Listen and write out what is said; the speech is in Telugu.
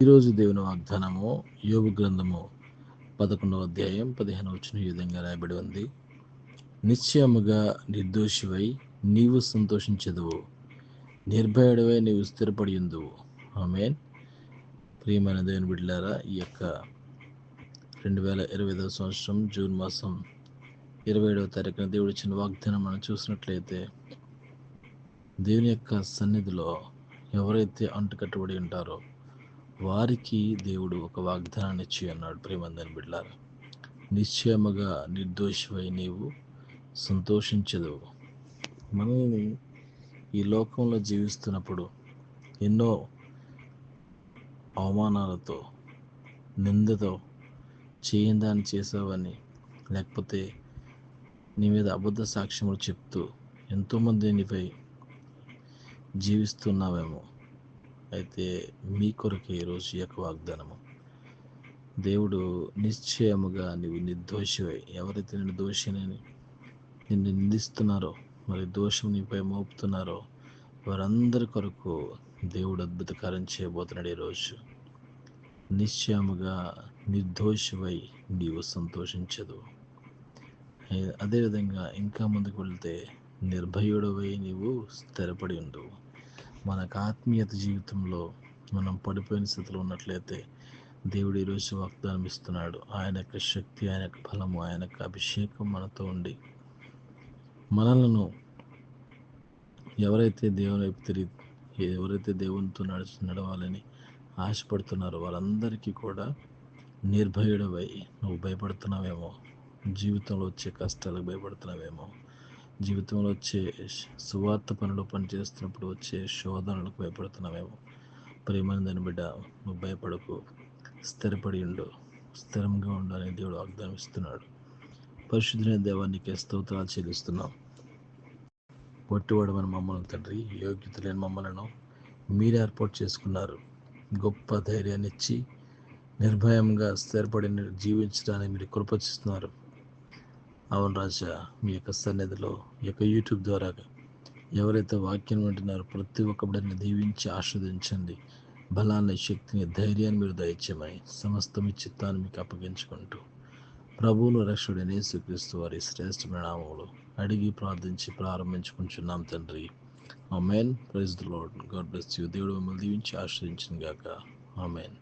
ఈరోజు దేవుని వాగ్దానము యోబు గ్రంథము 11వ అధ్యాయం 15వ వచనం ఈ విధంగా రాయబడి ఉంది. నిశ్చయముగా నిర్దోషివై నీవు సంతోషించదువు, నిర్భయుడివై నీవు స్థిరపడి ఉందువు. ఆమేన్. ప్రియమైన దేవుని బిడ్డలారా, ఈ యొక్క 2025వ సంవత్సరం జూన్ మాసం 27వ తారీఖున దేవుడు ఇచ్చిన వాగ్దానం మనం చూసినట్లయితే, దేవుని యొక్క సన్నిధిలో ఎవరైతే అంటుకట్టబడి ఉంటారో వారికి దేవుడు ఒక వాగ్దానాన్ని ఇచ్చి అన్నాడు. ప్రేమందని బిడ్డలారా, నిశ్చయముగా నిర్దోషివై నీవు సంతోషించదు. మనల్ని ఈ లోకంలో జీవిస్తున్నప్పుడు ఎన్నో అవమానాలతో, నిందతో, చేయని దాన్ని చేసావని, లేకపోతే నీ మీద అబద్ధ సాక్ష్యములు చెప్తూ ఎంతోమంది నీపై జీవిస్తున్నావేమో. అయితే మీ కొరకే ఈరోజు ఈ యొక్క వాగ్దానము. దేవుడు నిశ్చయముగా నీవు నిర్దోషివై, ఎవరైతే నిన్ను దోషినని నిన్ను నిందిస్తున్నారో, మరి దోషం నీపై మోపుతున్నారో వారందరి కొరకు దేవుడు అద్భుత కార్యం చేయబోతున్నాడు. ఈరోజు నిశ్చయముగా నిర్దోషివై నీవు సంతోషించదు. అదేవిధంగా ఇంకా ముందుకు వెళ్తే నిర్భయుడవై నీవు స్థిరపడి ఉండు. మనకు ఆత్మీయత జీవితంలో మనం పడిపోయిన స్థితిలో ఉన్నట్లయితే దేవుడు ఈరోజు వాగ్దానం ఇస్తున్నాడు. ఆయన యొక్క శక్తి, ఆయన యొక్క బలము, ఆయన యొక్క అభిషేకం మనతో ఉండి మనలను ఎవరైతే దేవుని వైపు తిరిగి, ఎవరైతే దేవునితో నడవాలని ఆశపడుతున్నారో వారందరికీ కూడా నిర్భయుడవై నువ్వు భయపడుతున్నావేమో, జీవితంలో వచ్చే కష్టాలకు భయపడుతున్నావేమో, జీవితంలో వచ్చే సువార్త పనులు పనిచేస్తున్నప్పుడు వచ్చే శోధనలకు భయపడుతున్నావేమో. ప్రియమైన దాని బిడ్డ, నువ్వు భయపడకు, స్థిరపడి ఉండు, స్థిరంగా ఉండు అని దేవుడు వాగ్దానం ఇస్తున్నాడు. పరిశుద్ధులైన దేవానికి స్తోత్రాలు చెల్లిస్తున్నాం. పొట్టివాడమని మమ్మల్ని తండ్రి, యోగ్యత లేని మమ్మలను మీరు ఏర్పాటు చేసుకున్నారు. గొప్ప ధైర్యాన్ని ఇచ్చి నిర్భయంగా స్థిరపడి జీవించడానికి మీరు కృపచిస్తున్నారు. అవును రాజా, మీ యొక్క సన్నిధిలో ఈ యొక్క యూట్యూబ్ ద్వారా ఎవరైతే వాక్యం వింటున్నారో ప్రతి ఒక్క బిడ్డని దీవించి ఆస్వాదించండి. బలాన్ని, శక్తిని, ధైర్యాన్ని మీరు దయచేయమని సమస్త మీ చిత్తాన్ని మీకు అప్పగించుకుంటూ ప్రభువును రక్షకుడైన యేసుక్రీస్తు వారి శ్రేష్టమైన నామములో అడిగి ప్రార్థించి ప్రారంభించుకుంటున్నాం తండ్రి. Amen. Praise the Lord. God bless you. దేవుడు మిమ్మల్ని దీవించి ఆశీర్వదించును గాక. ఆమేన్.